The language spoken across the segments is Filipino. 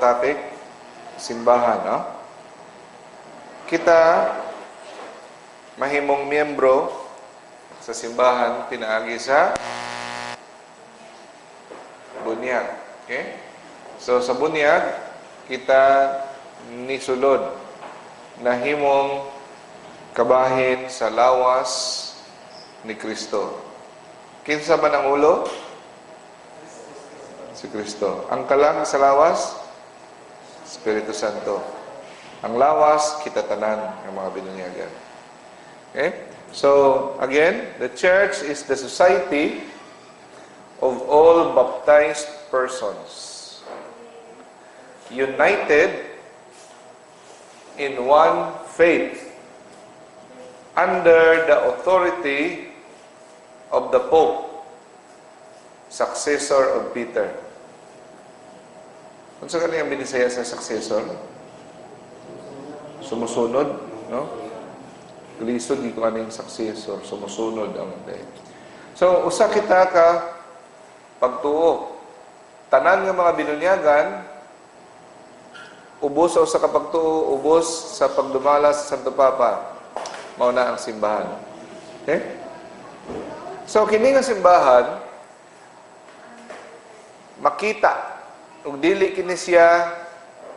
topic, simbahan, no? Kita mahimong miyembro sa simbahan pinaagi sa bunyag. Okay? So sa bunyag kita nisulod na himong kabahin sa lawas ni Kristo. Kinsa man ang ulo? Si Kristo. Ang kalang sa lawas? Espiritu Santo. Ang lawas, kita tanan ng mga binunyagan. Okay? So, again, the church is the society of all baptized persons, united in one faith, under the authority of the Pope, successor of Peter. Kung sa kanyang binisaya sa successor, sumusunod, no? Lisod, di ko kaning successor, sumusunod ang day. So, usa kita ka pagtuo. Tanan nga mga binunyagan, ubos sa usa ka pagtuo, ubos sa pagdumala sa Santo Papa, mauna ang simbahan. Okay? So, kini nga simbahan, makita, ug dili kini siya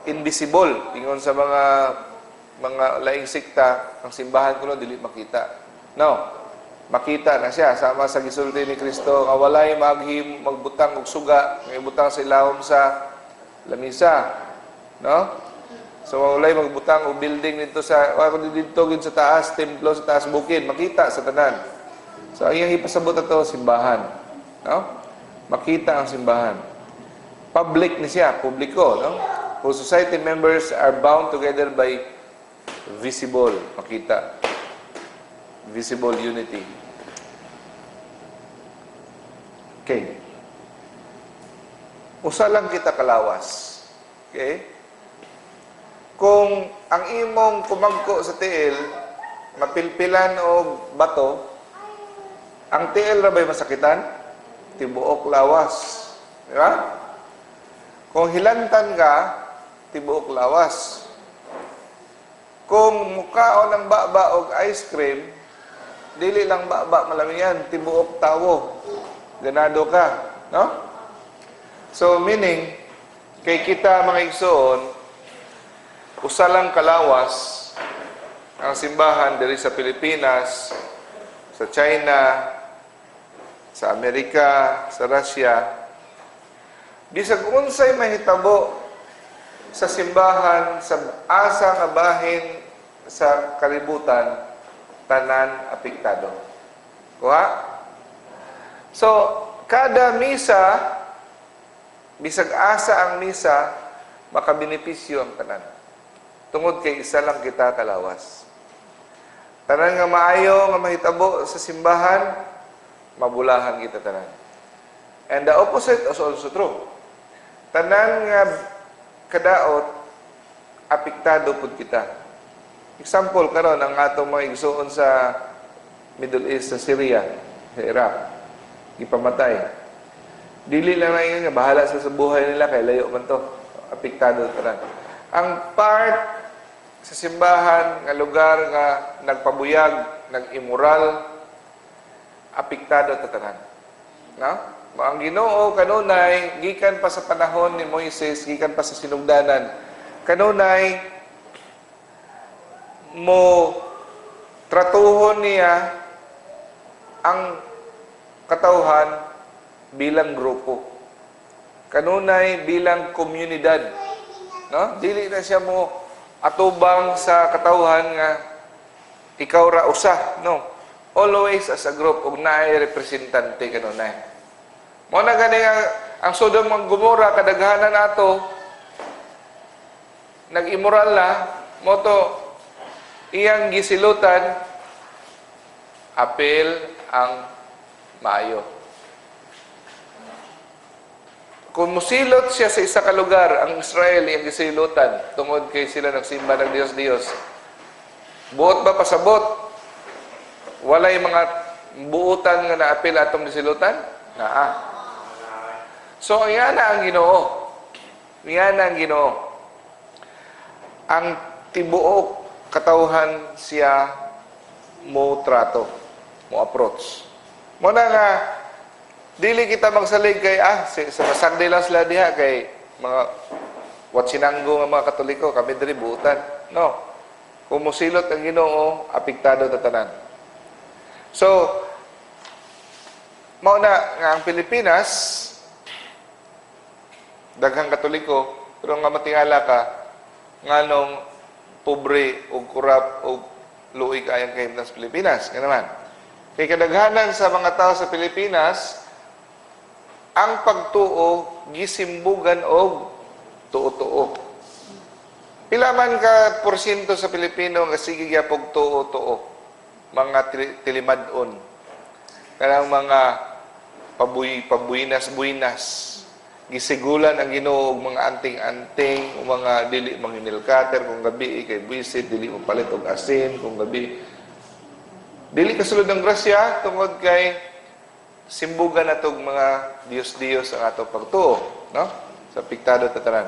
invisible, ingon sa mga laing sikta, ang simbahan kuno dili makita. No, makita na siya sama sa gisulti ni Kristo nga walay magbutang og suga, nga ibutang sa ilawom sa lamisa. No? So walay magbutang og building dito sa dito gid sa taas, templo sa taas bukid, makita sa tanan. So ang iyang ipasabot ato simbahan. No? Makita ang simbahan. Public ni siya, publiko, no? Whose society members are bound together by visible, makita. Visible unity. Okay. Usa lang kita kalawas. Okay? Kung ang imong kumagko sa tiil, mapilpilan o bato, ang tiil ra ba'y masakitan? Tibuok lawas. Di ba? Kung hilantan ka, tibuok lawas. Kung mukhaon ng baba o ice cream, dili lang baba malami yan, tibuok tawo. Ganado ka. No? So, meaning, kay kita mga igsoon, usa lang kalawas ang simbahan diri sa Pilipinas, sa China, sa Amerika, sa Russia. Bisag unsay mahitabo sa simbahan, sa asa nga bahin sa kalibutan, tanan apektado. Kuha? So, kada misa, bisag asa ang misa, makabenepisyo ang tanan. Tungod kay isa lang kita kalawas. Tanan nga maayo nga mahitabo sa simbahan, mabulahan kita tanan. And the opposite is also true. Tanan nga kadaot, apektado pud kita. Example karon ang atong mga igsoon sa Middle East, sa Syria, sa Iraq, gipamatay. Dili lang na nga bahala sa buhay nila kay layo man to. Apektado tanan. Ang part sa simbahan nga lugar nga nagpabuyag, nag-immoral, apektado ta tanan. No? Ang Ginoo kanunay gikan pa sa panahon ni Moises, gikan pa sa sinugdanan, kanunay mo tratuhon niya ang katawhan bilang grupo. Kanunay bilang komunidad. No? Dili na siya mo atubang sa katawhan nga ikaw ra usa, no? Always as a group ug naay representante kanunay. Mo na gani ang Sodom ug Gomorrah kadaghanan nato nag-immoral na mo to iyang gisilutan apel ang maayo. Kung musilot siya sa isa ka lugar, ang Israel iyang gisilutan tungod kay sila nagsimba ng Dios-Dios. Buot ba pasabot? Walay mga buutan nga naapil atong gisilutan? Naa. So, ayan na ang Ginoo. Nga na ang Ginoo. Ang tibuok katawhan siya mo trato, mo approach. Muna nga, dili kita magsalig kay, sa Sunday lang sila diha, kay mga watsinanggo nga mga Katoliko, kami diri buutan. No. Kung musilot ang Ginoo, apektado ta tanan. So, mauna nga ang Pilipinas, daghang Katoliko, pero nga matingala ka, nganong pobre o kurap o luoy kayang kahimtang sa Pilipinas. Nga naman. Kay kadaghanan sa mga tao sa Pilipinas, ang pagtuo gisimbugan og tuo-tuo. Pila man ka porsyento sa Pilipino nga sige gyapon tuo-tuo. Mga tilimad-on. Kanang mga pabuinas-buinas. Gisigulan ang Ginoo og mga anting-anting, o mga dili manginilkater kung gabi kay buisit, dili mo palit og asin kung gabi. Dili kasulod ng grasya tungod kay simbugan natog mga Dios-Dios ang ato pagtuo, no? Sa piktado tatanan.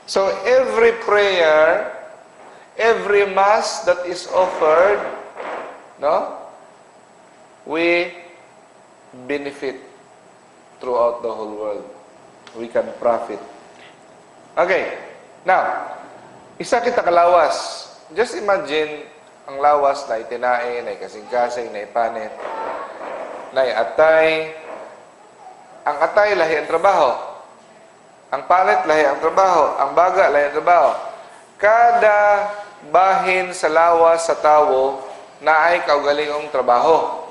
So every prayer, every mass that is offered, no? We benefit throughout the whole world. We can profit. Okay. Now, isa kita kalawas. Just imagine ang lawas na itinae, na kasing-kasing, na ipanit, na atay. Ang atay, lahi ang trabaho. Ang panit, lahi ang trabaho. Ang baga, lahi ang trabaho. Kada bahin sa lawas sa tawo na ay kaugalingong trabaho.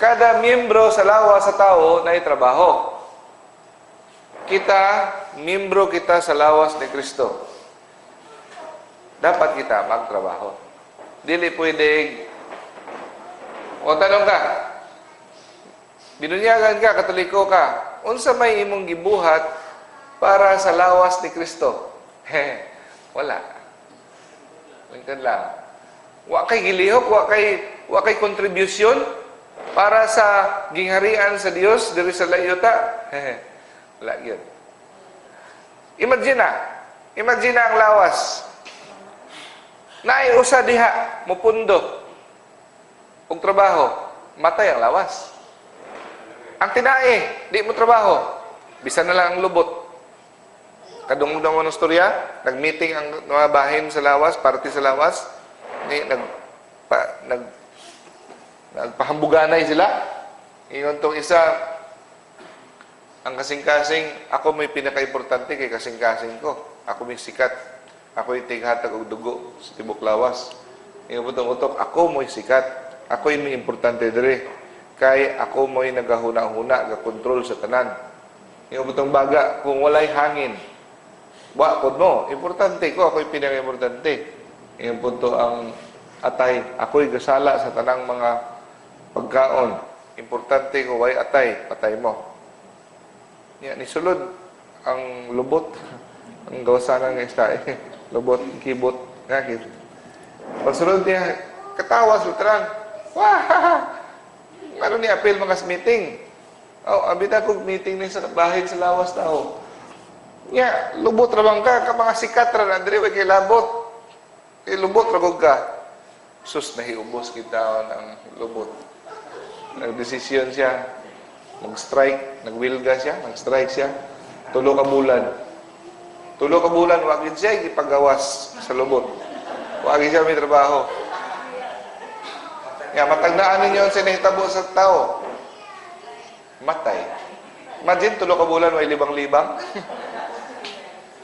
Kada miyembro sa lawas sa tao na trabaho. Kita, miyembro kita sa lawas ni Kristo. Dapat kita magtrabaho. Dili pwede. O tanong ka, binunyagan ka, Katoliko ka, unsa may imong gibuhat para sa lawas ni Kristo? Wala. Lingkod lang. Wa kay gilihok, wa kay contribution para sa gingharian sa Dios diri sa layuta. Wala yun. Imagine na ang lawas. Naiusa diha, mupundo. Og trabaho, matay ang lawas. Ang tinae, di mo trabaho. Bisan na lang ang lubot. Kadungdong mo ng storya, nag-meeting ang mga bahin sa lawas, party sa lawas, nagpahambuganay sila. Iyon tong isa, ang kasing-kasing, ako may pinaka-importante kay kasing-kasing ko. Ako may sikat. Ako yung tighatag og dugo sa tibok lawas. Iyon po itong utok, ako may sikat. Ako yung may importante diri. Kay ako may nagahuna-huna, nag-control sa tanan. Iyon po itong baga, kung walay hangin, wakod mo. Importante ko, ako yung pinaka-importante. Iyon po ito ang atay. Ako yung gasala sa tanang mga pagkaon. Importante ko, way atay, patay mo. Yan, nisulod ang lubot. Ang gawasanan ng isda. Lubot, kibot. Ngakit. Pagsulod niya, katawa, sultran. Wah! Ano ni apel mga meeting? Abita kong meeting ni sa bahay sa lawas tao. Ya, lubot rabang ka, mga sikat ra na, diri, kay labot. Kay lubot, ragog ka. Sus, nahiubos kita ng lubot. Nagdesisyon siya, mag-strike, nagwilga siya, nag-strike siya, 3 ka bulan. 3 ka bulan, wagin siya, ipagawas sa lubot. Wagin siya may trabaho. Matagnaan ninyo ang sinahitabo sa tao. Matay. Imagine, 3 ka bulan, may libang-libang.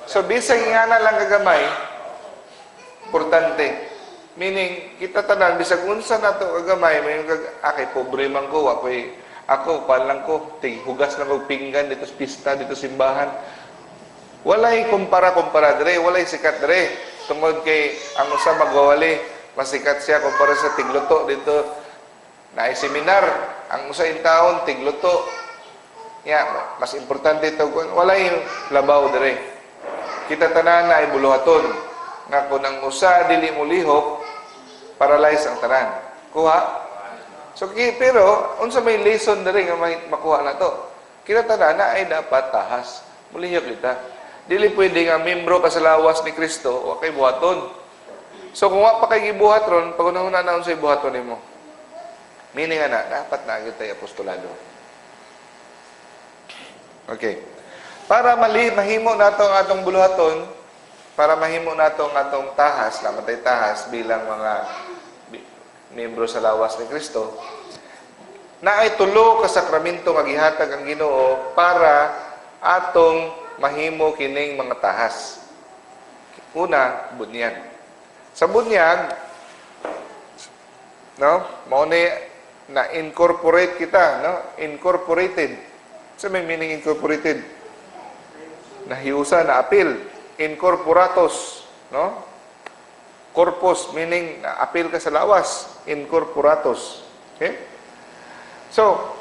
So, bisag nga na lang kagamay, importante. Meaning, kita tanan, bisag unsa na ito kagamay, may akay, pobre man ko, ako, palang ko, hugas lang ko pinggan, dito sa pista, dito simbahan. Walay kumpara dire, walay sikat dire. Tungod kay, ang usa magwawali, masikat siya kumpara sa tigluto dito. Naay seminar, ang usa in taon, tigluto. Mas importante ito, walay labaw dire. Kita tanan na ay buluhaton. Nga kung ang usa, dili mo lihok, paralyze ang tanan. Kuha? So, pero, unsa may lesson na rin nga makuha na to. Kita tanan na ay dapat tahas. Mulihok kita. Dili pwede nga membro ka sa lawas ni Kristo, wa kay buhaton. So kung wa pa kay gibuhat ron, pag una na unsay buhaton nimo. Meaning ana, dapat na gyud tay apostolado. Okay. Para mahimo nato ang atong buluhaton, para mahimo nato ang atong tahas, namatay tahas bilang mga membro sa lawas ni Kristo, naay tulo ka sakramento nga gihatag ang Ginoo para atong mahimo kining mga tahas. Una, bunyag. Sa bunyag, no, mao na incorporate kita, no? Incorporated. Sa may meaning incorporated? Nahiusa, na apil. Incorporatos, no? Corpus, meaning na apil ka sa lawas. Incorporatos. Okay? So,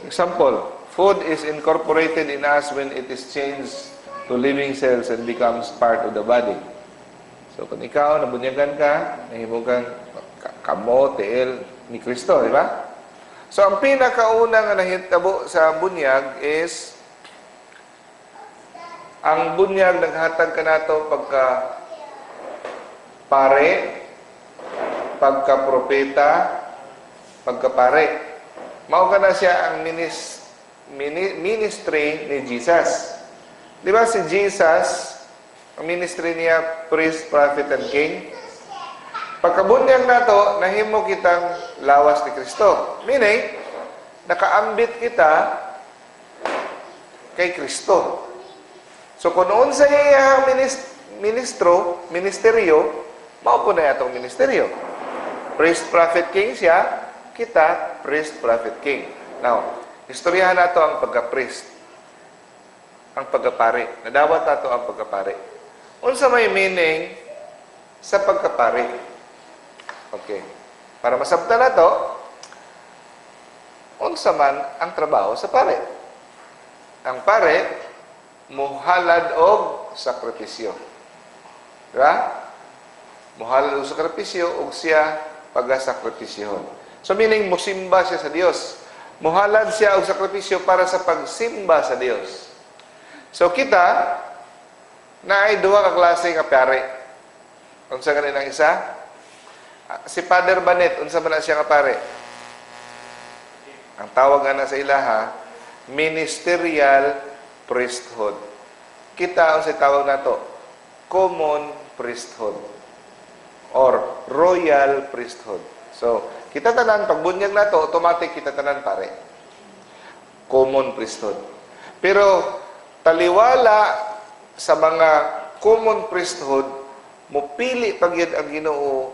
example, food is incorporated in us when it is changed to living cells and becomes part of the body. So, kung ikaw, nabunyagan ka, nahimo kang kamo, tiil ni Kristo, di ba? So, ang pinakauna nga nahitabo sa bunyag is ang bunyag naghatag ka nato pagka pare, pagka propeta, pagka pare. Mao ka na siya ang ministry ni Jesus. Di ba si Jesus, ang ministry niya, priest, prophet, and king? Pagkabunyag nato, nahimo kitang lawas ni Kristo. Meaning, nakaambit kita kay Kristo. So, kung noon sa iyang ministeryo, mao po na itong ministeryo. Priest, prophet, king siya, kita, priest, prophet, king. Now, istoryahan nato ang pagka-priest, ang pagkapari. Nadawat nato ang pagkapari. Unsa may meaning sa pagkapari? Okay. Para masabtan na to, unsa man ang trabaho sa pare? Ang pare, muhalad og sakripisyo. Diba? Muhalad og sakripisyo og siya pagasakripisyohon. So meaning, musimba siya sa Dios. Muhalad siya og sakripisyo para sa pagsimba sa Dios. So kita, naay duha ka klase nga pare. Unsa ganin ang isa? Si Father Banet, unsa man na siya nga pare? Ang tawag na sa ilaha, ministerial priesthood. Kita, unsay tawag nato? Common priesthood or royal priesthood. So, kita tanan, pagbunyag nato, automatic kita tanan pare. Common priesthood. Pero, taliwala sa mga common priesthood, mupili pagyud ang Ginoo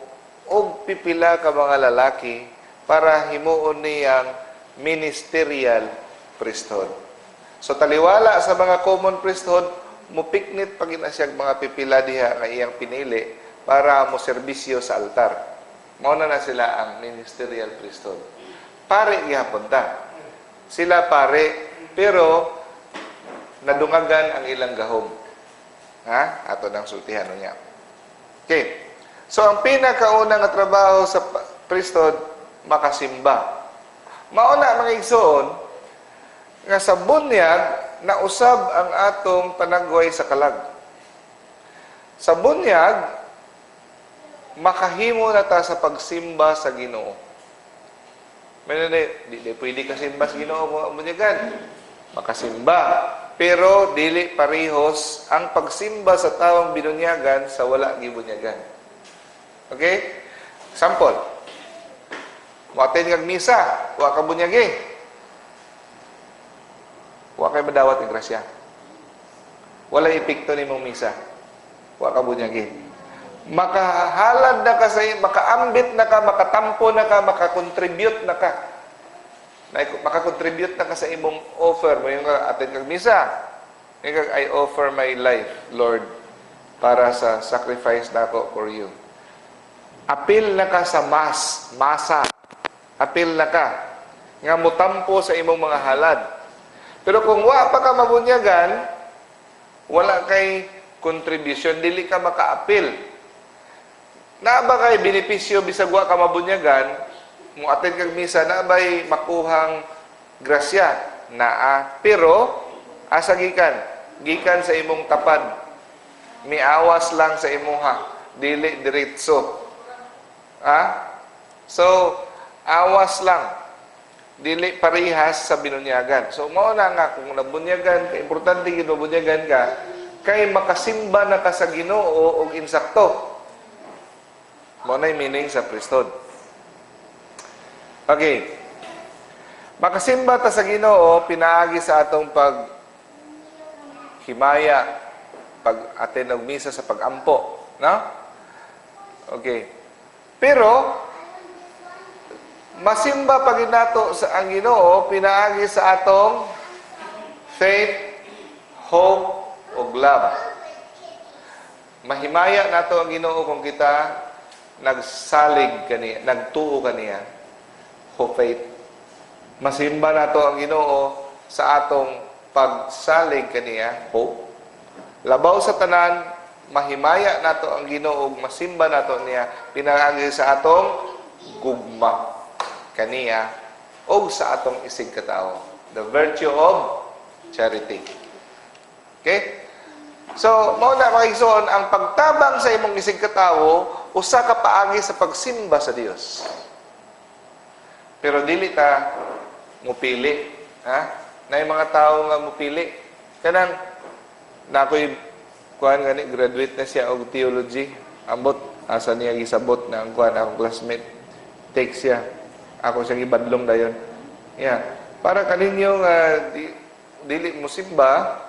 og pipila ka mga lalaki para himuon niyang ministerial priesthood. So taliwala sa mga common priesthood, mupiknit pagin siya mga pipila diha nga iyang pinili para mo serbisyo sa altar. Mao na sila ang ministerial priesthood. Pare gihapon ta. Sila pare, pero nadungagan ang ilang gahom. Ha? Ato nang sultihan niya. Okay. So, ang pinakauna nga trabaho sa priesthood, makasimba. Mauna mga igsoon, nga sa bunyag, nausab ang atong panagway sa kalag. Sa bunyag, makahimo na ta sa pagsimba sa Ginoo. Di pwede kasimba sa Ginoo, bunyagan. Makasimba. Pero, dili parihos ang pagsimba sa tawang binunyagan sa wala gibunyagan. Okay? Example. Muatin kag misa, wa ka bunyagi. Wa kay madawat ng grasya. Wala epekto nimong misa. Wa ka bunyagi. Makahalad na ka sa makaambit na ka, makatampo na ka, makakontribute na ka. Makakontribute na ka sa imong offer mo yung atin kag misa. I offer my life, Lord, para sa sacrifice na ako for you. Apil na ka sa masa. Apil na ka. Nga mutampo sa imong mga halad. Pero kung wa pa ka mabunyagan, wala kay contribution, dili ka makaapil. Na ba kay benepisyo bisag wa ka mabunyagan, mo attend kag misa, na ba'y makuhang grasya? naa. Pero, asa gikan sa imong tapad. Miawas lang sa imuha. Dili diretso. So, awas lang. Dili parihas sa binunyagan. So, mao na nga, kung nabunyagan, importante yun nabunyagan ka, kay makasimba na ka sa Ginoo o insakto. Mao na yung meaning sa priesthood. Okay. Makasimba ta sa Ginoo, pinaagi sa atong himaya, pag-attend og misa sa pag-ampo, no? Okay. Pero masimba pag nato sa ang Ginoo, pinaagi sa atong faith, hope, ug love. Mahimaya nato ang Ginoo kung kita nagsalig kaniya, nagtuo kaniya, hope, faith. Masimba nato ang Ginoo sa atong pagsalig kaniya, hope. Labaw sa tanan, mahimaya nato ang Ginoo, masimba nato niya, pinaagi sa atong gugma kaniya o sa atong isig katao. The virtue of charity. Okay? So, mao na makigsuon, ang pagtabang sa imong isig katao, usa ka paagi sa pagsimba sa Dios. Pero dili ta mupili. Na yung mga tao nga mupili. Kanang, na ako'y graduate na siya og theology. Ambot, asa niya gisabot na ang akong classmate. Take siya. Ako siyang ibadlong dayon. Yeah. Para kaninyo dili mo simba,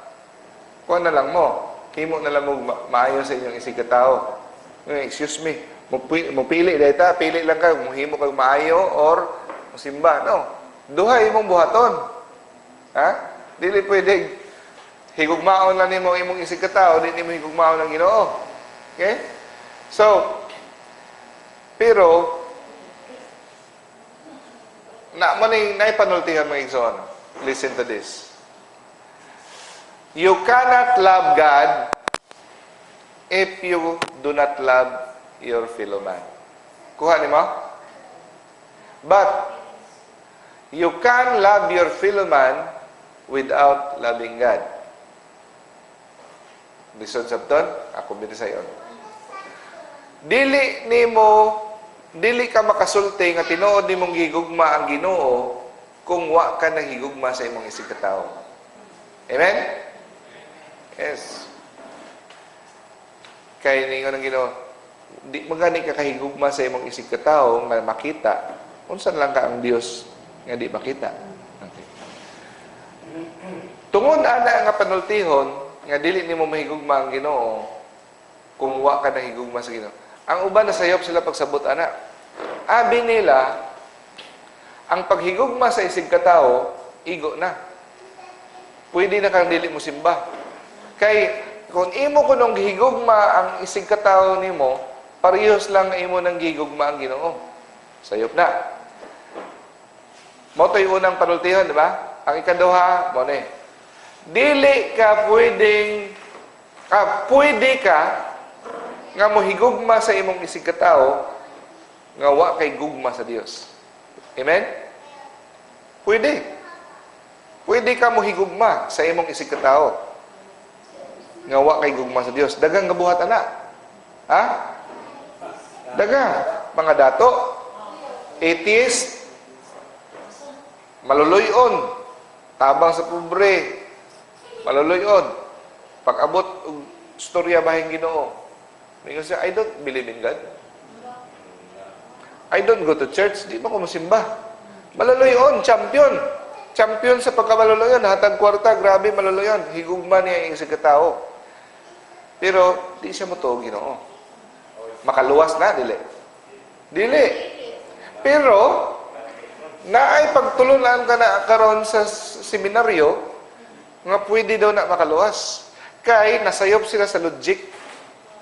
na lang mo. Himo na lang mo maayo sa inyong isig katao. Excuse me, mupili dayta, pili lang ka, muhimo kag maayo or musimba. No. Duha imong buhaton. Dili pwede higugmaon lang nimo imong isig katao, dili nimo higugmaon ang Ginoo. Okay? So, pero naipanultihan mga igsoon. Listen to this. You cannot love God if you do not love your fellow man. Kuha ni mo? But, you can love your fellow man without loving God. Lisod sabton, ako binisayon. Dili ka makasulti nga tinuod nimong gigugma ang Ginoo kung wa ka nahigugma sa imong isig katao. Amen? Yes. Kaya ningon ang Ginoo, di magani ka kahigugma sa imong isig katao nga makita, unsan lang ka ang Dios nga di makita. Okay. Tungod ana nga panultihon nga dili nimo mahigugma ang Ginoo kung wa ka nahigugma sa Ginoo. Ang uban nasayop sila pagsabot ana. Abi nila ang paghigugma sa isig katao igo na. Pwede na kang dili mo simba. Kay kung imo kunong gihigugma ang isig katao nimo, parehas lang imo nang gihigugma ang Ginoo. Sayop na. Mo to'y unang panultihan, di ba? Ang ikaduha, mo ni. Dili ka pwede ka nga mohigugma sa imong isig katao nga wa kay gugma sa Dios. Amen? Pwede. Pwede ka mohigugma sa imong isig katao nga wa kay gugma sa Dios. Dagang nga buhat ana. Dagang mga dato, atheist, maluluyon, tabang sa pobre, maluluyon, pag-abot og storya bahing Ginoo. Mingon siya, I don't believe in God. I don't go to church. Di ba ko masimba? Maluluyon, champion. Champion sa pagkamaluluyon. Hatag kwarta, grabe maluluyon. Higugma niya yung isig katao. Pero, di siya motuog Ginoo. Makaluwas na, dili. Dili. Pero, naay pagtulunan ka na karon sa seminaryo, nga pwede daw na makaluwas. Kay, nasayop sila sa logic.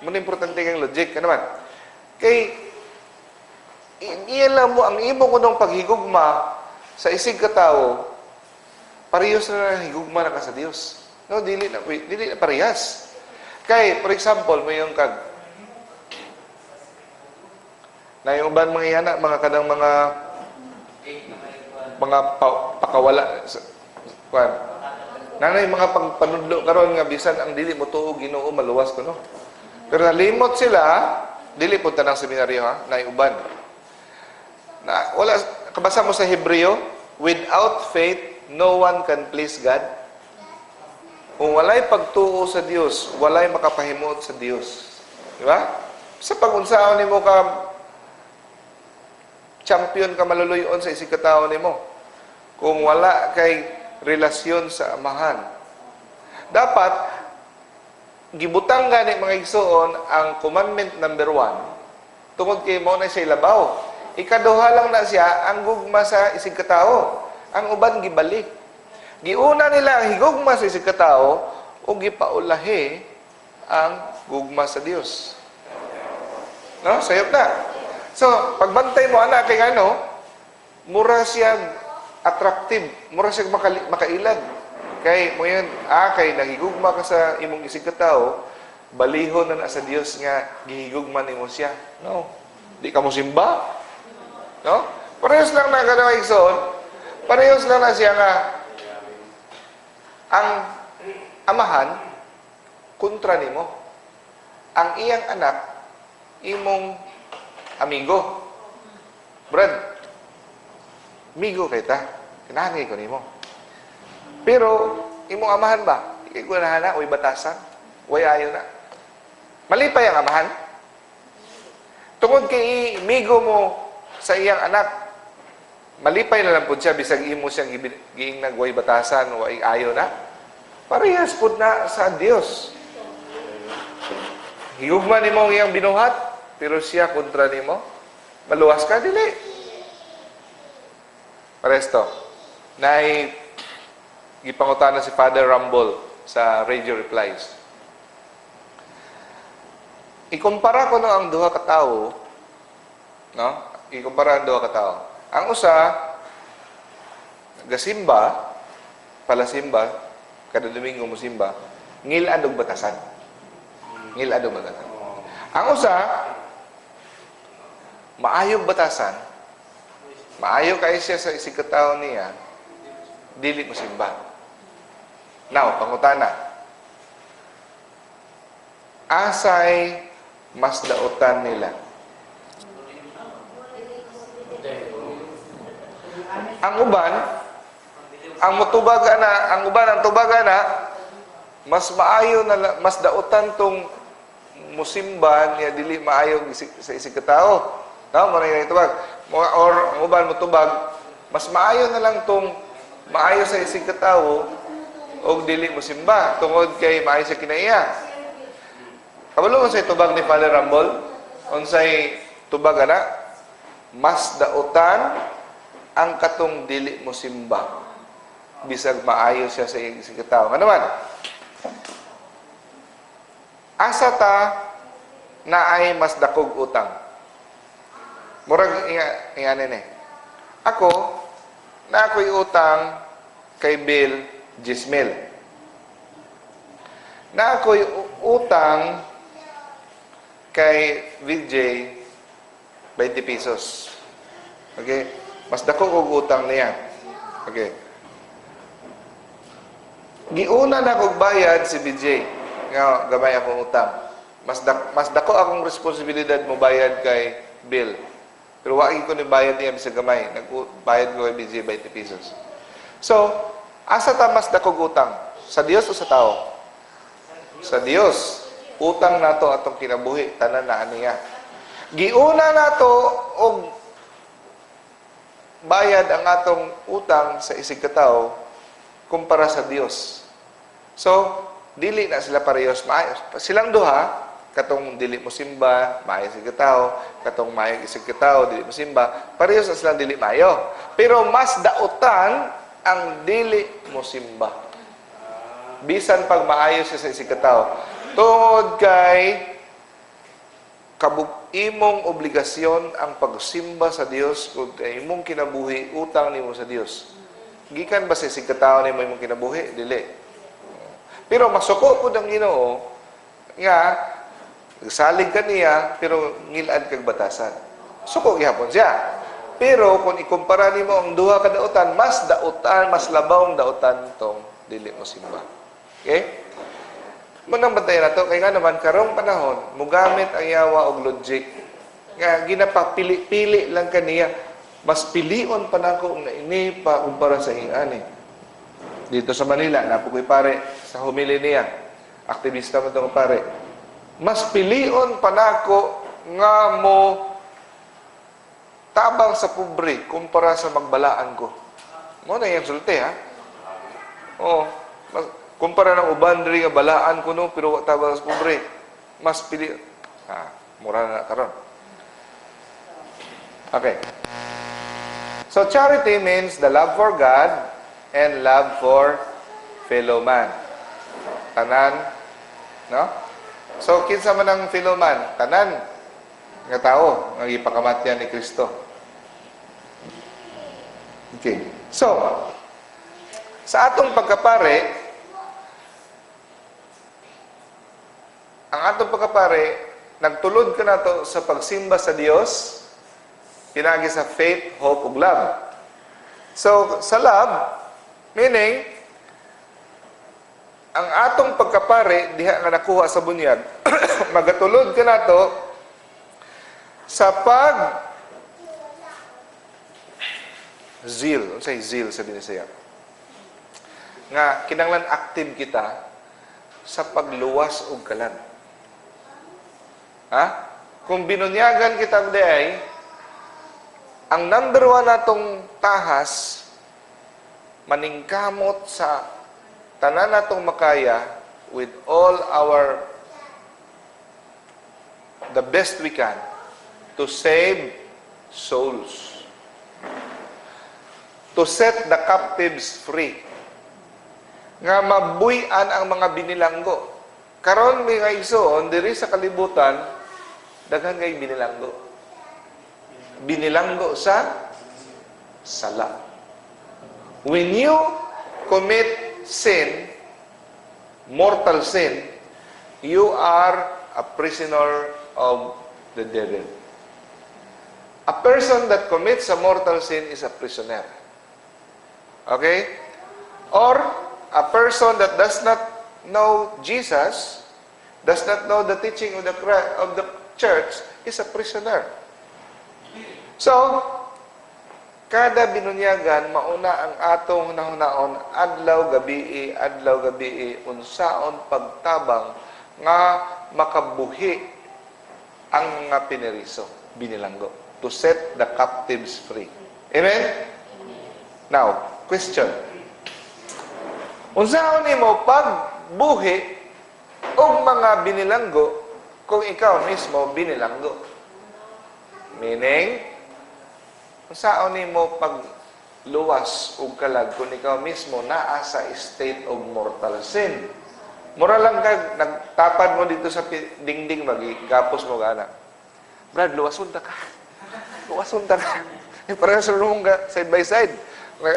Muna importante kang logic. Ano man? Kay, iyan lang mo, ang imo ko nung paghigugma sa isig katao, parehas na higugma na ka sa Dios. No, dili na parehas. Kay, for example, may yung na yung uban mga iana, mga kadang mga pakawala, Kuan. Nanay mga pagpanudlo karon nga bisan ang dili mo tuo Ginoo maluwas kuno. Pero nalimot sila, dili pud tanang seminaryo ha, nay uban. Na wala kabasa mo sa Hebreo, without faith no one can please God. Kung walay pagtuo sa Dios, walay makapahimot sa Dios. Di ba? Sa pag-unsaon nimo ka champion ka maluluyon sa isig katao nimo. Kung wala kay relasyon sa amahan. Dapat gibutang gani mga igsoon ang commandment number 1 tungod kay mo na siya labaw. Ikaduha lang na siya ang gugma sa isig katao. Ang uban gibalik. Giuna nila ang higugma sa isig katao o gipaulahi ang gugma sa Dios. No? Sayop na. So, pagbantay mo anak kay ano, mura siya attractive, mura siya makailag. Kay mo yun, kay nahigugma ka sa imong isig katao, balihon na sa Dios nga gihigugma nimo siya. No. Di ka mo simba. No? Parehas lang na kanang igsoon. Parehas lang na siya nga ang amahan kontra nimo. Ang iyang anak imong amigo. Brad, amigo kita. Kinahangay ko nimo. Pero imong amahan ba? Ikay ko na uy batasan. Uy ayo na. Malipay ang amahan. Tungod kay amigo mo sa iyang anak, malipay na lang po siya, bisag imo siyang giing nagway batasan, way ayo na. Parehas po na sa Dios. Higugma ni mo ang iyang binuhat, pero siya kontra ni mo. Maluwas ka, dili. Paresto. Gipangutana si Father Rumble sa Radio Replies. Ikumpara ko no ang duha ka tawo, no? Ikumpara ang duha ka tawo. Ang usa gasimba, palasimba, kada Domingo mo simba, ngilad og batasan. Ngilad og batasan. Ang usa maayog batasan. Maayo kay siya sa isig katao niya, dili mo simba. Now, pangutana. Asay mas dautan nila. Ang uban, ang mutubaga na, ang uban ang tubaga na, mas maayo na, mas dautan tong musimba niya dili maayo sa isig katao. No, mo na itubag. Or ang uban mutubag, mas maayo na lang tong maayo sa isig katao og dili musimba tungod kay maayo sa kinaiya. Kabalo unsay tubag ni Father Rumble? Unsay tubag ana? Mas dautan ang katong dili mo simba bisag maayo siya sa iyang katao. Ano man? Asa ta na ay mas dakog utang? Murag ingani ni. Ako na ako'y utang kay Bill 10,000. Na ako'y utang kay VJ 20 pesos. Okay? Mas dako og utang niya. Okay. Giuna na kog bayad si VJ. Nga gamay akong utang. Mas dako akong responsibilidad mo bayad kay Bill. Pero wagi ko ni bayad niya bisag gamay. Nagbayad ko kay VJ 20 pesos. So, asa ta mas dako utang? Sa Dios o sa tao? Sa Dios. Utang nato atong kinabuhi tanan na aniya. Giuna nato og bayad ang atong utang sa isig katao kumpara sa Dios. So, dili na sila parehas. Silang duha, katong dili mo simba, maayo isig katao, katong maayo isig katao, dili mo simba, parehas na silang dili maayo. Pero mas dautan ang dili mo simba. Bisan pag maayo siya sa isig katao. Tungod kay imong obligasyon ang pagsimba sa Dios kung imong kinabuhi, utang nimo sa Dios. Gikan ba sa isig katao nimo imong kinabuhi? Dili. Pero masuko pud ang Ginoo nga salig ka niya pero ngilad kag batasan. Suko gihapon siya. Pero kung ikumpara nimo ang duha ka dautan, mas dautan, mas labaw ang dautan tong dili mo simba. Okay? Munang bantayan na to, kaya nga naman, karong panahon, mugamit ang yawa og logic. Nga, ginapapili-pili lang kaniya. Mas pilion pa na ako na ini pa kumpara sa ingani. Dito sa Manila, napukoy pare, sa humili niya. Aktivista mo itong pare. Mas pilion pa na ako nga mo tabang sa pobre kumpara sa magbalaan ko. Mo na yung sulti, ha? Oo. Kumpara ng uban rin nga balaan ko, no, pero tabang sa pobre. Mas pili... mura na karon. Okay. So, charity means the love for God and love for fellow man. Tanan, no? So, kinsa man ang fellow man? Tanan nga tao nga ipakamatyan ni Kristo. Okay. So, sa atong pagkapare, ang atong pagkapare, nagtulod ka na to sa pagsimba sa Dios, pinagi sa faith, hope, ug love. So, sa love, meaning, ang atong pagkapare, diha nga nakuha sa bunyag, magatulod ka na to sa zeal. Ano say zeal sa Binisaya? Nga, kinanglan active kita sa pagluwas og kalan. Ha? Kung binunyagan kita day, ang number one natong tahas, maningkamot sa tanan natong makaya with all our the best we can to save souls. To set the captives free. Nga mabuyan ang mga binilanggo. Karon may nga igsoon, diri sa kalibutan, daghan kay binilanggo. Binilanggo sa sala. When you commit sin, mortal sin, you are a prisoner of the devil. A person that commits a mortal sin is a prisoner. Okay? Or, a person that does not know Jesus, does not know the teaching of the church, is a prisoner. So, kada binunyagan, mauna ang atong nahunaon, adlaw gabi, unsaon pagtabang nga makabuhi ang mga pineriso, binilanggo, to set the captives free. Amen? Now, question. Unsaon nimo pagbuhi og mga binilanggo kung ikaw mismo binilanggo? Meaning, unsaon nimo pagluwas og kalag kung ikaw mismo naa sa state of mortal sin? Mura lang ka, nagtapad mo dito sa dingding, magigapos mo gana. Brad, luwason ta ka. Luwason ta ka. Parang sa rumong ka, side by side,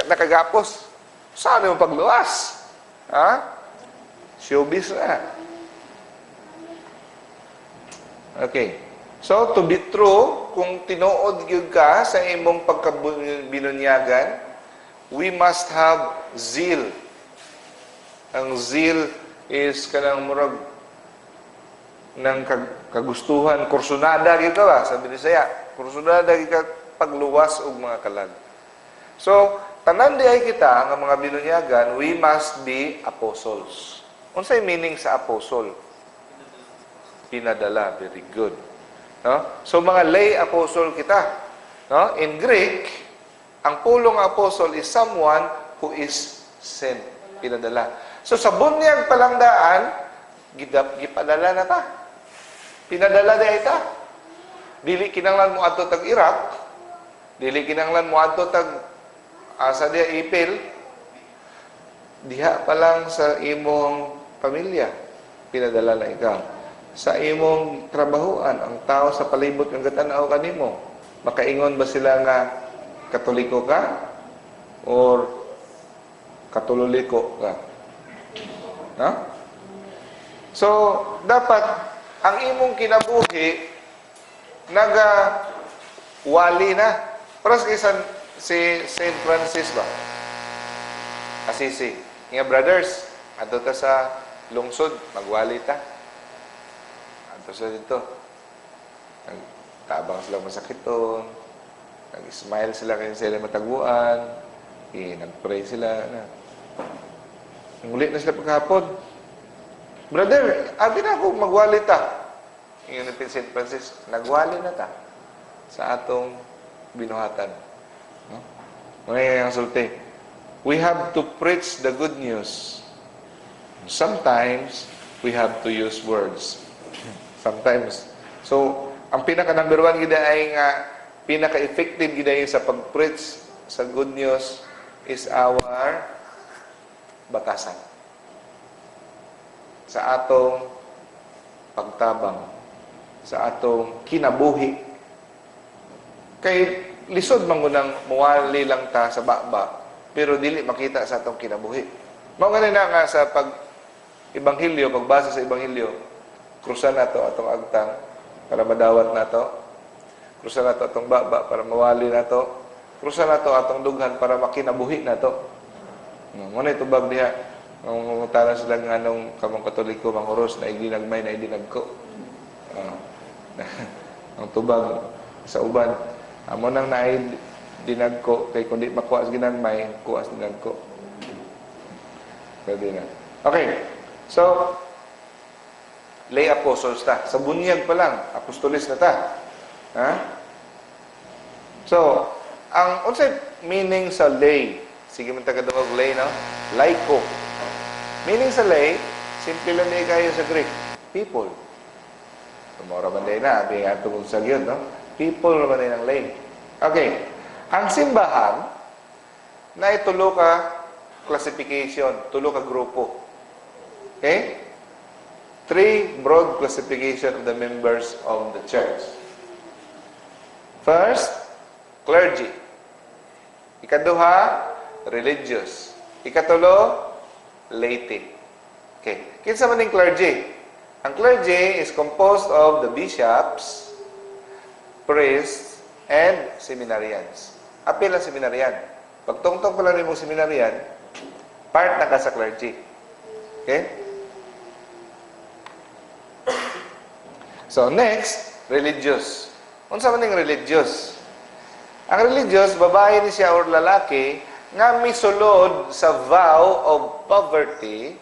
nakagapos. Saan mo pagluwas? Ha? Showbiz na. Okay. So, to be true, kung tinuod gyud ka sa imong pagkabinunyagan, we must have zeal. Ang zeal is kanang murag ng kagustuhan, kursunada gyud ka ba sa Bisaya. Kursunada gyud ka pagluwas og mga kalag. So, tanan diay kita nga mga binunyagan, we must be apostles. Unsay meaning sa apostle? Pinadala. Very good. No? So, mga lay apostle kita. No? In Greek, ang pulong apostle is someone who is sent. Pinadala. So, sa bunyag palangdaan, gipadala na ta. Pinadala diay ta. Dili kinanglan mo adto tag Iraq, dili kinanglan mo adto tag asa dia ipil, diha pa lang sa imong pamilya, pinadala na ikaw. Sa imong trabahoan, ang tao sa palibot ng gatanaw kanimo, makaingon ba sila nga katoliko ka or katuloliko ka? No? So, dapat ang imong kinabuhi wali na. Paras kay si Saint Francis ba? Assisi. Nga brothers, adto ta sa lungsod, magwali ta. Adto sa dito. Tabang sila masakiton. Nag-smile sila kayo sila matagbuan. Nag-pray sila. Ngulit na sila pagkahapon. Brother, abi na ako magwali ta. Yung ni St. Francis, nagwali na ta sa atong binuhatan. No? Ngayon ang sulti. We have to preach the good news. Sometimes, we have to use words. Sometimes. So, ang pinaka-number one gida ay nga, pinaka-effective gida yung sa pag-preach sa good news is our batasan. Sa atong pagtabang. Sa atong kinabuhi. Kay lisod mangunang muwali lang ta sa baba, pero dili makita sa atong kinabuhi. Mao nga na nga sa pag-ebanghelyo, pagbasa sa ebanghelyo, krusan nato atong agtang para madawat nato. Krusan nato atong baba para mawali nato. Krusan nato atong dughan para makinabuhi nato. Mo na itubag diha. Ang utara sila nga nung kamong Katoliko manghuros na idinagmay na idinagko. Ang tubag sa uban. Amo nang naay dinagko kay kundi makuha sa ginagmay, kuha sa dinagko. Pwede na. Okay. So, lay apostles ta. Sa bunyag pa lang, apostolis na ta. Ha? So, ang unsay meaning sa lay? Sige man tagadawag lay, no? Laiko. Meaning sa lay, simple lang din kayo sa Greek. People. Tumora man din na, abi nga tungkol sa yun, no? People naman din ang lay. Okay. Ang simbahan, na itulo ka classification, tulo ka grupo. Okay? 3 broad classification of the members of the church. First, clergy. Ikaduha, religious. Ikatulo, laity. Okay. Kinsa man ning clergy? Ang clergy is composed of the bishops, priests, and seminarians. Apil ang seminarian. Pagtungtong pa lang rin mong seminarian, part na ka sa clergy. Okay? So, next, religious. Unsa man ning religious? Ang religious, babae ni siya or lalaki, nga misulod sa vow of poverty,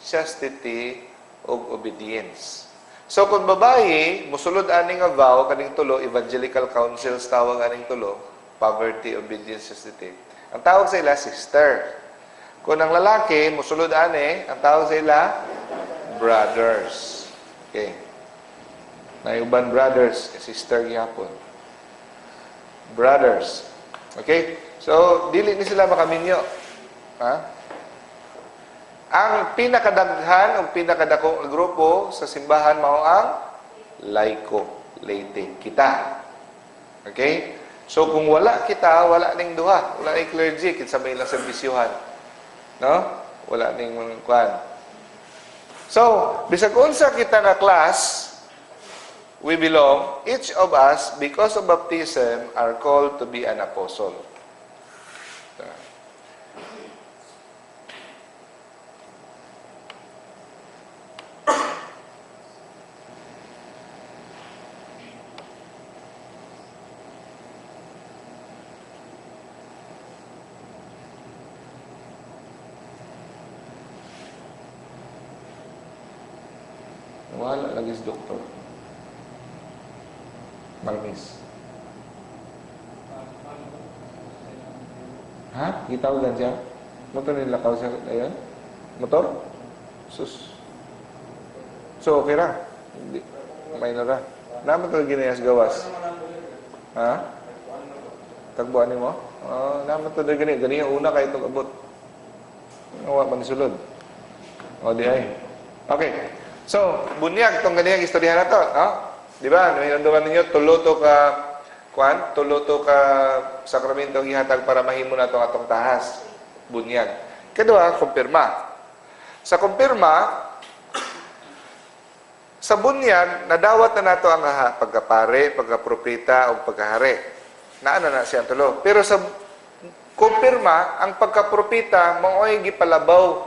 chastity, ug obedience. So, kung babae, musulod aning nga vow, kaning tulo, evangelical councils tawag aning tulo, poverty, obedience, chastity. Ang tawag sa ila, sister. Kung ang lalaki, musulod ani, ang tawag sa ila, brothers. Okay. Nayuban brothers, sister gyapon. Brothers. Okay? So, dili ni sila makaminyo. Ha? Ang pinakadaghan o pinakadakong grupo sa simbahan mao ang laiko, laity, kita. Okay? So, kung wala kita, wala ning duha. Wala ning clergy, kinsa may ilang serbisyuhan. No? Wala ning mga kuan. So, bisag unsa kita nga class, we belong, each of us, because of baptism, are called to be an apostle. Wala lagi si doktor. Marmis. Ha? Gitawagan siya? Motor nila kao siya ayan? Motor? Sus. So, okay ra? Hindi. May na ra. Naman talaga ginayas gawas. Ha? Tagbuan mo? Naman talaga gani. Gani yung una kayo itong abot. Nawa pa ni sulod. O, di ay. Okay. So, bunyag itong ganyan istorya na to. No? Di ba? Naminanduman ninyo, tulo to ka sakramento ang ihatag para mahimo na itong atong tahas. Bunyag. Kedua, kumpirma. Sa kumpirma, sa bunyag, nadawat na nato ang pagkapare, pagkapropeta, o pagkahari. naano na siya tulo. Pero sa kumpirma, ang pagkapropita, mao'y gipalabaw,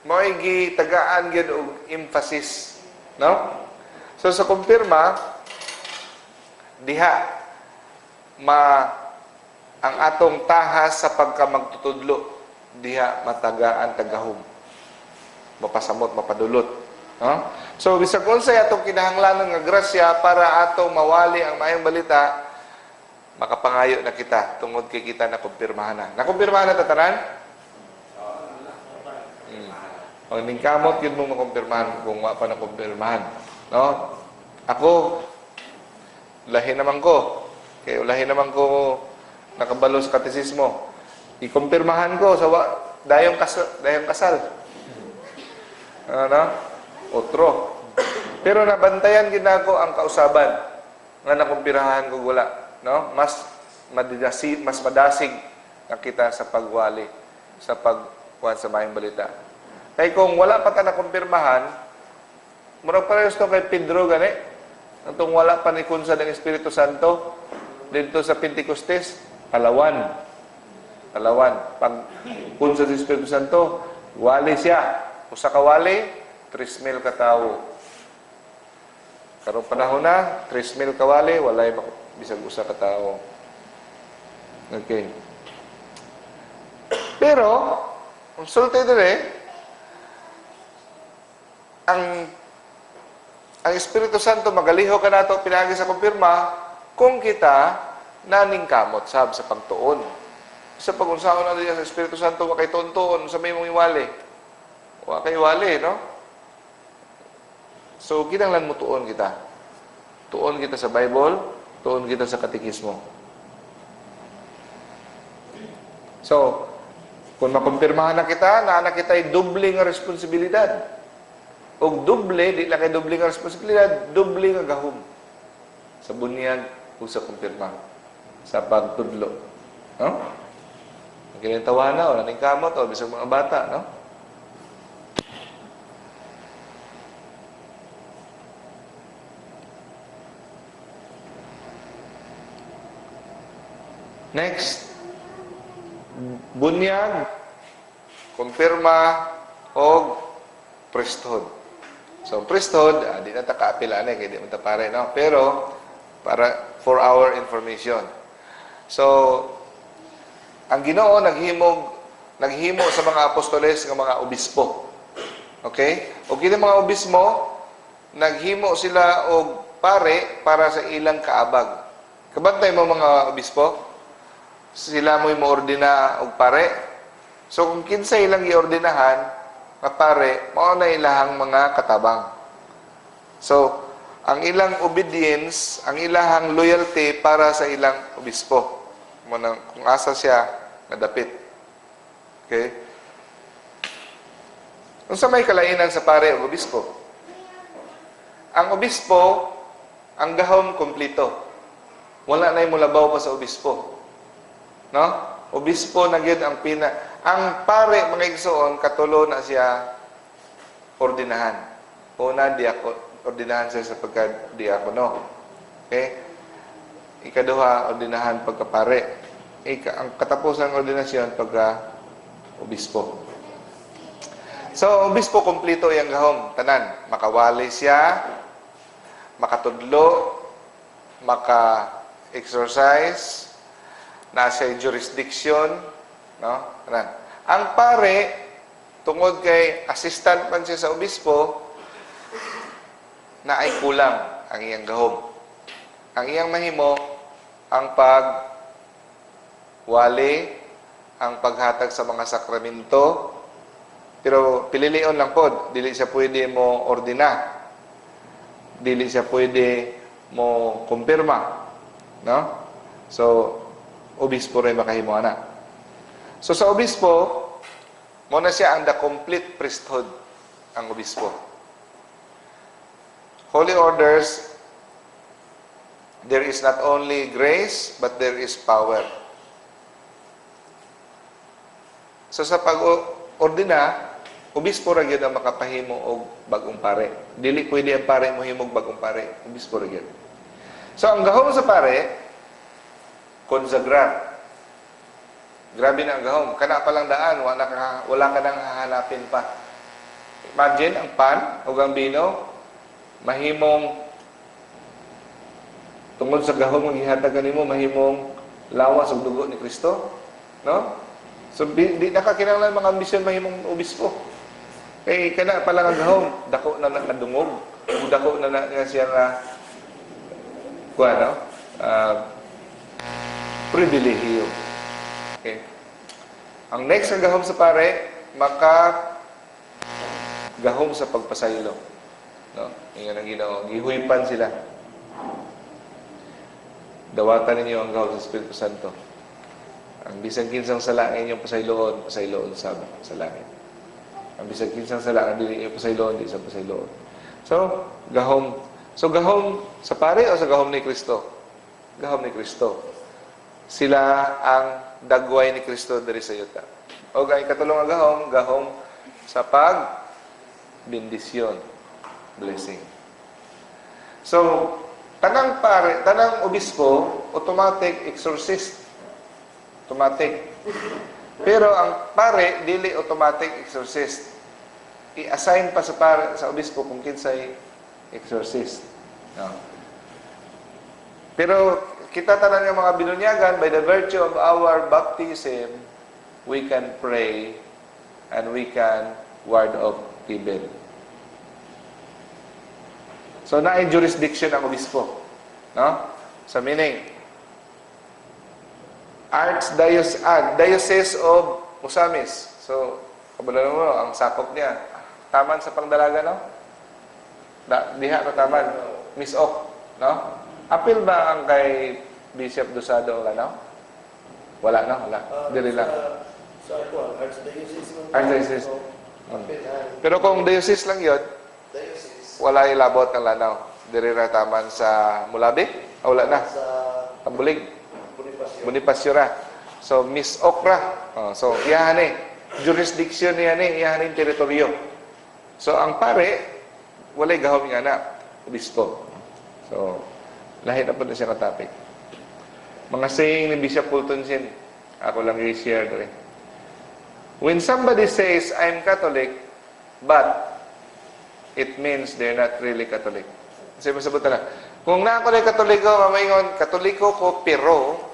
mao'y gitagaan gyud og emphasis. No? So sa kumpirma, diha, ang atong tahas sa pagkamagtutudlo, diha matagaan tagahom. Mapasamot, mapadulot. No? So, bisag unsay atong kinahanglanon nga grasya para atong mawali ang maayong balita, makapangayo na kita tungod kay kita na kumpirmahan na. Nakumpirmahan na tatanan? Ang ningkamot yun mo makumpirmahan kung wa pa nakumpirmahan. No? Ako, lahi naman ko. Kaya lahi naman ko nakabalo sa katesismo. Ikumpirmahan ko sa dayong kasal. Ano? Otro. Pero nabantayan ginako ang kausaban nga nakumpirahan ko wala. No? Mas madasig na kita sa pagwali, sa pagkuhan sa mayang balita. Kaya kung wala pa ka nakumpirmahan, murag parehas to kay Pedro gani, itong wala pa ni kunsa ng Espiritu Santo, dito sa Pentecostes, alawan. Pag kunsa sa Espiritu Santo, wali siya. Usa ka wali, 3,000 ka tawo. Karong panahon na, 3,000 ka wali, walay bisag usa ka tawo. Okay. Pero, ang sulti dire, ang Espiritu Santo magaliho ka nato pinagi sa kumpirma kung kita naningkamot sab sa pagtuon. Sa pag-unsaon na sa Espiritu Santo wa kay tuon sa may mong iwali. Wa kay wali, no? So, kinahanglan mo tuon kita. Tuon kita sa Bible, tuon kita sa katekismo. So, kung makumpirmahan na kita, na kita'y doble nga responsibilidad. O doble, di lang kay doble nga responsibilidad, doble nga gahom. Sa bunyag o sa kumpirma. Sa pagtudlo. No? Kinintawa na, o naningkamot, o bisag mga bata, no? Next, bunyag, kumpirma, o priesthood. So, priesthood, di na ta kaapilaan kaya di mo ta pare, no? Pero, for our information. So, ang Ginoo naghimo sa mga apostoles ng mga obispo. Okay? O kini mga obispo, naghimo sila og pare para sa ilang kaabag. Kabantay mo mga obispo? Sila mo'y maordina og pare. So, kung kinsa ilang iordinahan, na pare, mao na ilahang mga katabang. So, ang ilang obedience, ang ilahang loyalty para sa ilang obispo. Kung asa siya, nadapit. Okay? Kung sa may kalainan sa pare o obispo, ang obispo, ang gahom kumplito. Wala na yung mulabaw pa sa obispo. No? Obispo na gyud ang ang pare mga igsoon katulo na siya ordinahan. Una ordinahan siya sa pagka-diakono. Okay? Ikaduha ordinahan pagka-pare. Ang katapusan ng ordinasyon pagka-obispo. So, obispo kompleto yang gahom tanan. Makawali siya, makatudlo, maka-exercise, nasa jurisdiction, no? Ang pare, tungod kay assistant man siya sa obispo, na ay kulang ang iyang gahom. Ang iyang mahimo, ang pagwali, ang paghatag sa mga sakramento, pero pililion lang po, dili siya pwede mo ordina, dili siya pwede mo kumpirma, no? So, obispo rin makahimo na. So sa obispo, muna siya ang the complete priesthood, ang obispo. Holy orders, there is not only grace, but there is power. So sa pag-ordina, obispo ra gyud ang makapahimo og bagong pare. Dili pwede ang pare mo himog bagong pare, obispo ra gyud. So ang gahom sa pare, Consagrar. Grabe na ang gahom. Kana pa lang daan, wala ka nang hahanapin pa. Imagine, ang pan o ang bino, mahimong, tungkol sa gahom, maghihatag mo, mahimong lawas o dugo ni Kristo. No? So, di nakakinanglan mga ambisyon mahimong obispo. Kaya kana pa lang ang gahom, dako na nakadungog. Dako na nga siya nga, pribilehiyo. Okay. Ang next na gahom sa pare, gahom sa pagpasaylo. No? Yung ang Ginoo, gihuipan sila. Dawatan ninyo ang gahom sa Espiritu Santo. Ang bisag kinsang sala ng inyong pasayloon sa langit. Ang bisag kinsang sala ng dili inyong pasayloon, di sa pasayloon. So, gahom. So, gahom sa pare o sa gahom ni Kristo? Gahom ni Kristo. Sila ang dagway ni Kristo diri sa yuta. O gay katulong ang gahom sa bendisyon, blessing. So, tanang pare, tanang obispo, automatic exorcist. Automatic. Pero ang pare, dili automatic exorcist. I-assign pa sa pare, sa obispo kung kinsay exorcist. No. Pero kita tanan ng mga binunyagan, by the virtue of our baptism, we can pray and we can ward off evil. So, naay jurisdiction ang obispo. No? So, meaning, Diocese of Musamis. So, kabalo mo, ang sakop niya. Taman sa pangdalaga, no? Diha na taman. Miss Ok, no? Apil ba ang kay Bishop Dosado, no? Wala, no? Wala. Dili lang. Sa Archdiocese. Archdiocese. Pero kung diocese lang yun, wala ilabot ng lanaw. Diri ra taman sa Mulabi? Wala na. Sa Tambulig. Bonifacio ra. So, Miss Okra. So, iyahan jurisdiction niya iyahan teritoryo. So, ang pare, walay gahom nga na. Obispo. So, lahi na po na siya na topic. Mga saying ni Bishop Fulton Sin, ako lang i-share rin. When somebody says, I'm Catholic, but it means they're not really Catholic. Kasi masabot na. Kung na ako na Katoliko, mamaingon, Katoliko ko, pero,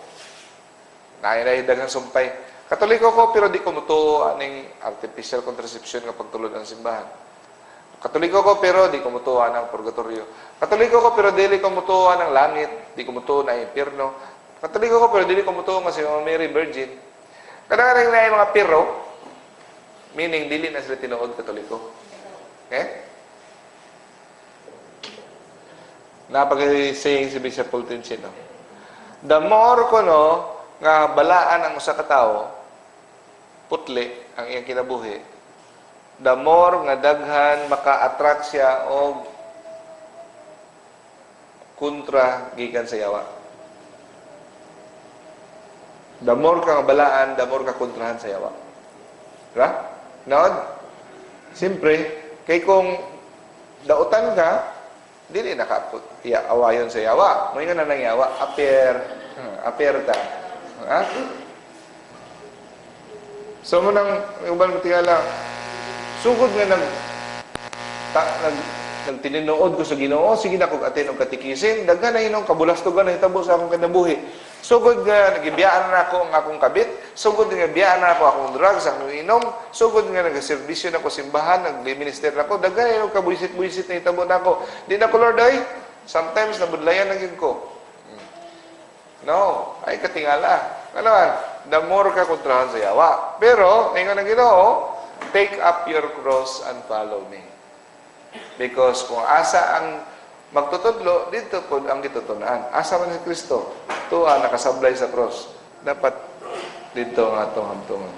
dagang sumpay. Katoliko ko, pero di ko mutuo aning artificial contraception nga pagtulod ang simbahan. Katoliko ko, pero di ko mutuo ng purgatorio. Katoliko ko, pero dili ko mutuo ng langit, di ko mutuo ng impyerno. Katoliko ko, pero dili ko mutuo nga si Mary Virgin. Kadang-kadang na yung mga pero, meaning dili na sila tinuod Katoliko. Okay? Napag-saying si Bishop Fulton Sin, no? The more ko, no, nga balaan ang usa ka tawo, putli ang iyang kinabuhi, the more nga daghan maka-attract siya og kontra gikan sa yawa. The more ka nga balaan, the more ka kontrahan sa yawa. Diba? Naod? Siyempre, kay kung dautan ka, dili nakaput. Awayon sa yawa. May nga na nang yawa. Aper ta. Ha? So mo nang ubang tingala, sugod nga nagtininuod ko sa Ginoo, sige na kog atin og katikisin, daghan na hinong kabulastogan na hitabo sa akong kinabuhi. Sugod nga nagibiyaan na ako ang akong kabit, sugod nga biyaan na ako akong drugs, akong inom, sugod nga nagaserbisyo na ko simbahan, nagminister na ko, daghan na hinong kabuisit-buisit na hitabo na ako. Di na ko, Lord, ay, sometimes nabudlayan na yun ko. No, ay katingala. Ano man, the more ka kontrahan sa yawa. Pero, ngayon na Ginoo, take up your cross and follow me. Because kung asa ang magtutudlo, dito po ang gitutunan. Asa man si Kristo, tuwa nakasablay sa cross. Dapat dito ang atong hamtungan.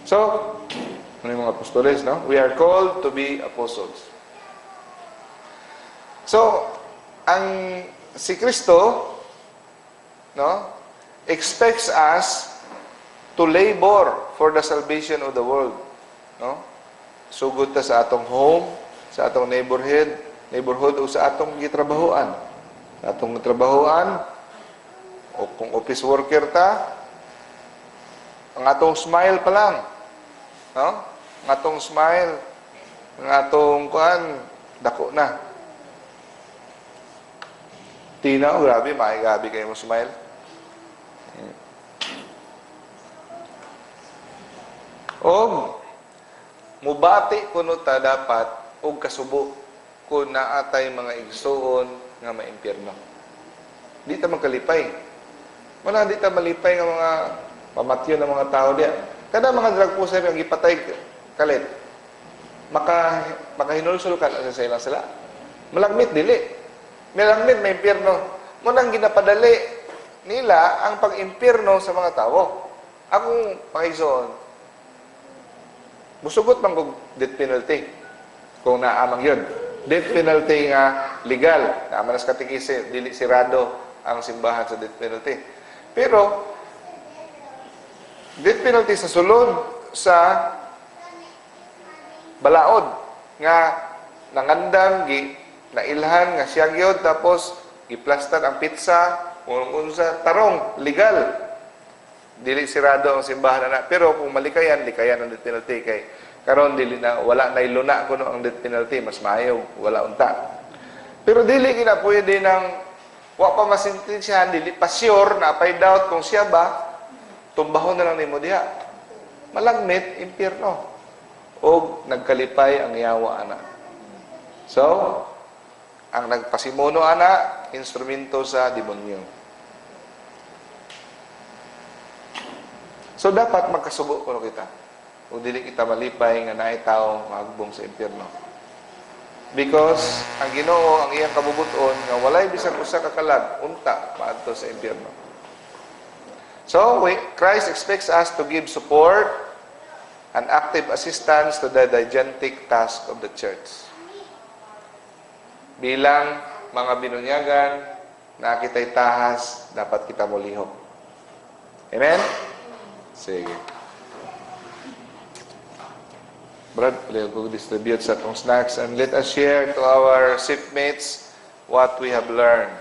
So, ano yung mga apostoles, no? We are called to be apostles. So, si Kristo, no, expects us to labor for the salvation of the world. No? Sugod ta sa atong home, sa atong neighborhood, neighborhood o sa atong gitrabahoan. Atong trabahoan, o kung office worker ta, ang atong smile pa lang, no? Ang atong smile, ang atong kuan, dako na. Tina, grabe, gabi kayo mo smile. O, mubati kuno ta dapat og kasubo kung naatay mga igsuon nga maimpyerno. Di ta magkalipay. Wala di ta malipay nga mga pamatyon ng mga tao diya. Kada mga drug pusher ang ipatay kalit. Makahinulsul ka sa ilang sila. Malagmit dili. Malagmit may impyerno. Munang ginapadali nila ang pag-impyerno sa mga tao. Akong pakigsuon, musugot man kog death penalty kung naamang yun. Death penalty nga legal. Naaman nas katikisi, dili sirado ang simbahan sa death penalty. Pero, death penalty sa sulod sa balaod nga nangandam, nailhan nga siyang yun, tapos iplastar ang pizza, unsa tarong, legal. Dili sirado ang simbahan na. Pero kung malikayan, likayan ang death penalty kay karon dili na wala na iluna kuno ang death penalty, mas maayo wala unta. Pero dili gina pwede nang wa pa masintensyahan, dili pa sure na apay doubt kung siya ba tumbahon na lang nimo diha. Malagmit impyerno og nagkalipay ang yawa ana. So, ang nagpasimuno ana instrumento sa demonyo. So dapat magkasubo kuno kita. O dili kita malipay nga naay tawo maagbong sa impyerno. Because ang Ginoo ang iyang kabubuton nga walay bisag usa ka kalag unta maadto sa impyerno. So Christ expects us to give support and active assistance to the didactic task of the church. Bilang mga binunyagan na kita'y tahas, dapat kita mulihok. Amen? Sige. Brad, we'll distribute sa itong snacks and let us share to our shipmates what we have learned.